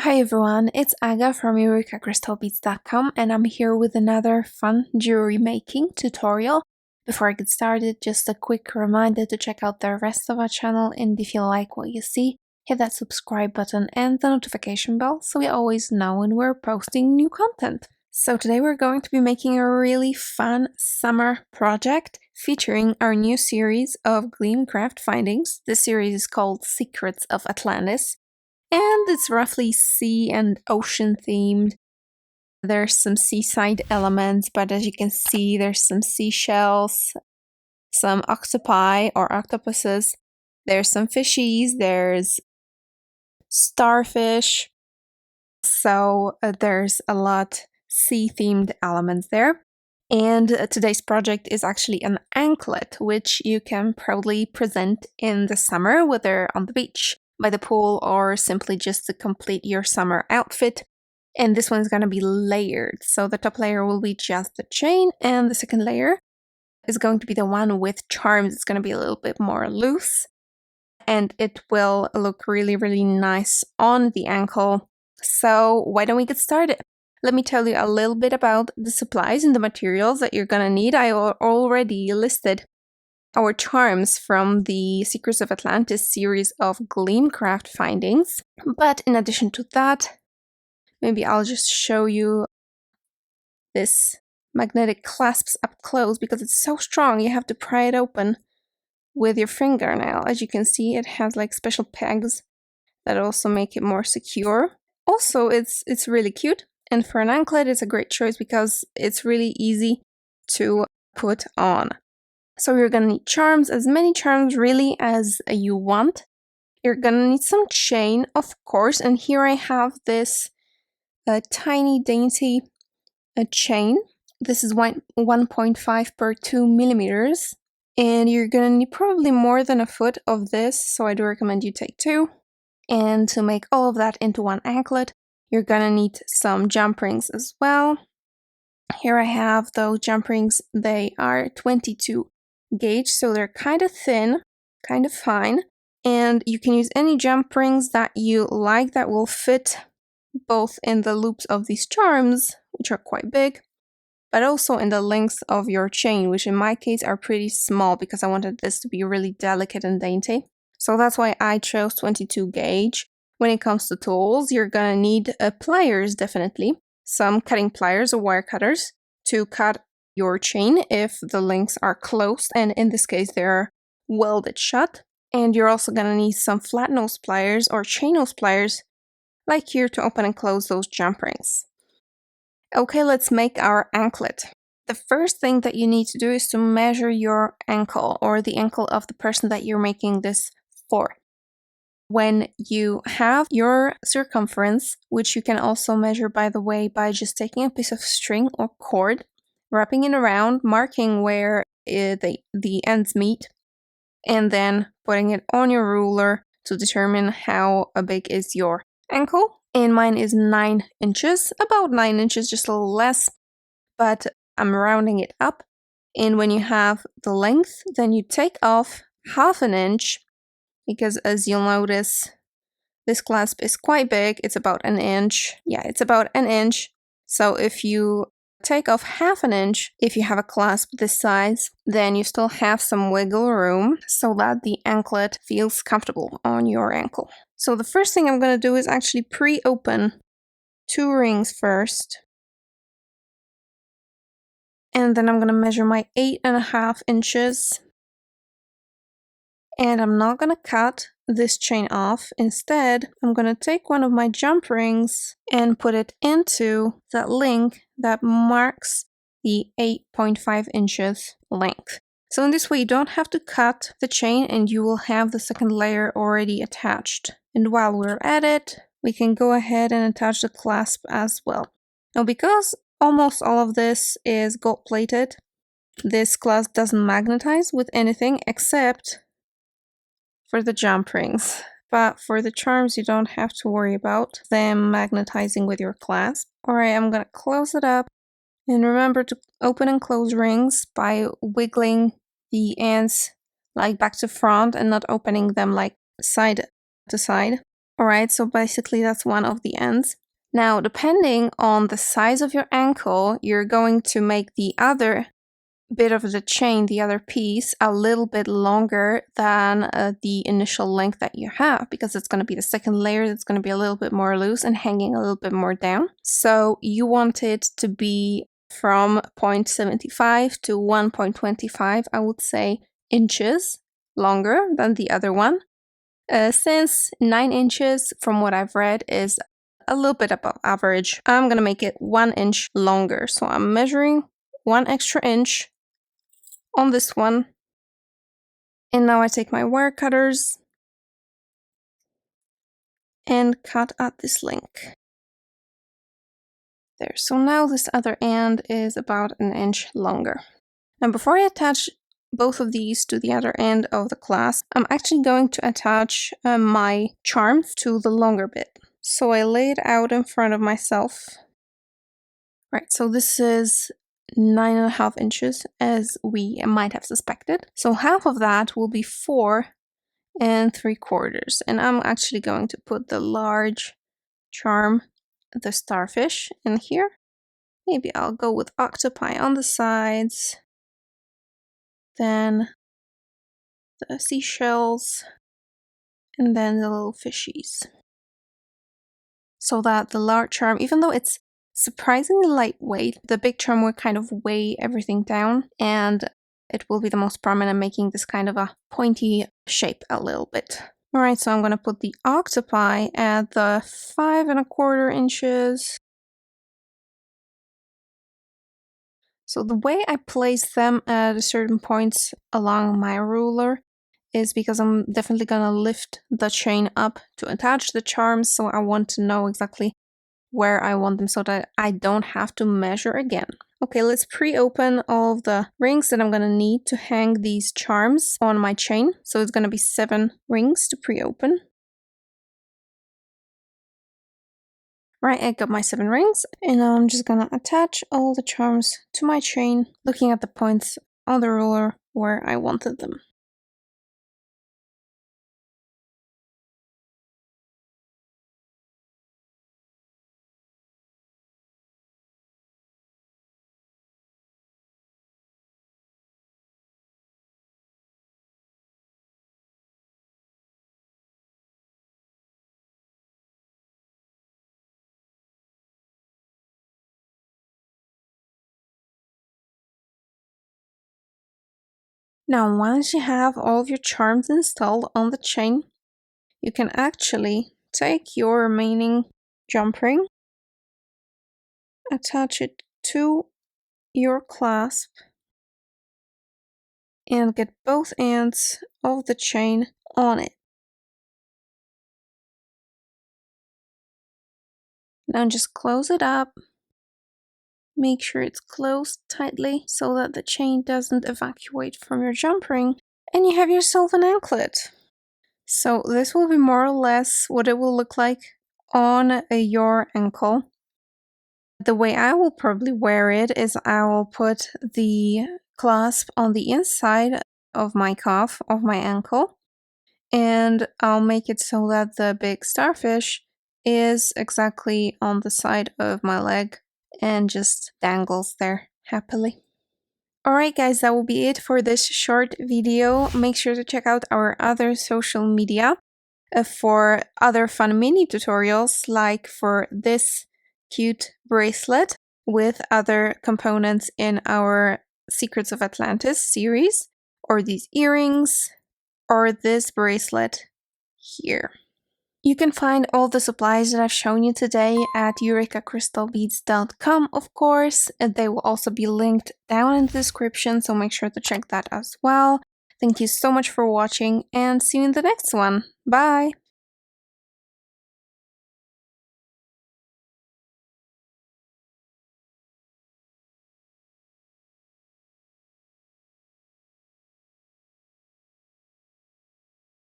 Hi everyone, it's Aga from EurekaCrystalBeads.com and I'm here with another fun jewelry making tutorial. Before I get started, just a quick reminder to check out the rest of our channel, and if you like what you see, hit that subscribe button and the notification bell so you always know when we're posting new content. So today we're going to be making a really fun summer project featuring our new series of GleamCraft Findings. This series is called Secrets of Atlantis. And it's roughly sea and ocean themed. There's some seaside elements, but as you can see, there's some seashells, some octopi or octopuses, there's some fishies, there's starfish. So there's a lot sea-themed elements there. And today's project is actually an anklet, which you can proudly present in the summer, whether on the beach, by the pool, or simply just to complete your summer outfit. And this one's going to be layered. So the top layer will be just the chain, and the second layer is going to be the one with charms. It's going to be a little bit more loose, and it will look really, really nice on the ankle. So why don't we get started? Let me tell you a little bit about the supplies and the materials that you're going to need. I already listed our charms from the Secrets of Atlantis series of GleamCraft Findings. But in addition to that, maybe I'll just show you this magnetic clasps up close because it's so strong. You have to pry it open with your fingernail. As you can see, it has like special pegs that also make it more secure. Also, it's really cute. And for an anklet, it's a great choice because it's really easy to put on. So you're gonna need charms, as many charms really as you want. You're gonna need some chain, of course, and here I have this tiny, dainty chain. This is 1.5 per 2 millimeters, and you're gonna need probably more than a foot of this, so I do recommend you take 2. And to make all of that into one anklet, you're gonna need some jump rings as well. Here I have those jump rings. They are 22 gauge, so they're kind of thin, kind of fine, and you can use any jump rings that you like that will fit both in the loops of these charms, which are quite big, but also in the lengths of your chain, which in my case are pretty small because I wanted this to be really delicate and dainty. So that's why I chose 22 gauge. When it comes to tools, you're gonna need pliers, definitely. Some cutting pliers or wire cutters to cut your chain if the links are closed, and in this case they're welded shut. And you're also gonna need some flat nose pliers or chain nose pliers, like here, to open and close those jump rings. Okay, let's make our anklet. The first thing that you need to do is to measure your ankle, or the ankle of the person that you're making this for. When you have your circumference, which you can also measure, by the way, by just taking a piece of string or cord, wrapping it around, marking where the ends meet, and then putting it on your ruler to determine how big is your ankle. And mine is 9 inches, about 9 inches, just a little less, but I'm rounding it up. And when you have the length, then you take off ½ inch, because as you'll notice, this clasp is quite big. It's about 1 inch. Yeah, it's about 1 inch. So if you take off ½ inch, if you have a clasp this size, then you still have some wiggle room so that the anklet feels comfortable on your ankle. So the first thing I'm going to do is actually pre-open 2 rings first. And then I'm going to measure my 8.5 inches. And I'm not going to cut this chain off. Instead, I'm going to take one of my jump rings and put it into that link that marks the 8.5 inches length. So in this way, you don't have to cut the chain and you will have the second layer already attached. And while we're at it, we can go ahead and attach the clasp as well. Now, because almost all of this is gold plated, this clasp doesn't magnetize with anything except for the jump rings. But for the charms, you don't have to worry about them magnetizing with your clasp. Alright, I'm gonna close it up. And remember to open and close rings by wiggling the ends like back to front and not opening them like side to side. Alright, so basically that's one of the ends. Now, depending on the size of your ankle, you're going to make the other bit of the chain, the other piece, a little bit longer than the initial length that you have, because it's going to be the second layer that's going to be a little bit more loose and hanging a little bit more down. So you want it to be from 0.75 to 1.25, I would say, inches longer than the other one. Since 9 inches, from what I've read, is a little bit above average, I'm going to make it 1 inch longer. So I'm measuring 1 extra inch on this one. And now I take my wire cutters and cut at this length. There, so now this other end is about 1 inch longer. Now before I attach both of these to the other end of the clasp, I'm actually going to attach my charms to the longer bit. So I lay it out in front of myself. Right, so this is 9.5 inches, as we might have suspected. So half of that will be 4 3/4. And I'm actually going to put the large charm, the starfish, in here. Maybe I'll go with octopi on the sides. Then the seashells. And then the little fishies. So that the large charm, even though it's surprisingly lightweight, the big charm will kind of weigh everything down, and it will be the most prominent, making this kind of a pointy shape a little bit. Alright, so I'm going to put the octopi at the 5.25 inches. So the way I place them at certain points along my ruler is because I'm definitely going to lift the chain up to attach the charms, so I want to know exactly where I want them so that I don't have to measure again. Okay, let's pre-open all of the rings that I'm going to need to hang these charms on my chain. So it's going to be 7 rings to pre-open. Right, I got my 7 rings, and now I'm just going to attach all the charms to my chain, looking at the points on the ruler where I wanted them. Now, once you have all of your charms installed on the chain, you can actually take your remaining jump ring, attach it to your clasp, and get both ends of the chain on it. Now just close it up. Make sure it's closed tightly so that the chain doesn't evacuate from your jump ring, and you have yourself an anklet. So this will be more or less what it will look like on your ankle. The way I will probably wear it is I will put the clasp on the inside of my cuff of my ankle, and I'll make it so that the big starfish is exactly on the side of my leg and just dangles there happily. Alright guys, that will be it for this short video. Make sure to check out our other social media for other fun mini tutorials, like for this cute bracelet with other components in our Secrets of Atlantis series, or these earrings, or this bracelet here. You can find all the supplies that I've shown you today at eurekacrystalbeads.com, of course, and they will also be linked down in the description, so make sure to check that as well. Thank you so much for watching, and see you in the next one. Bye!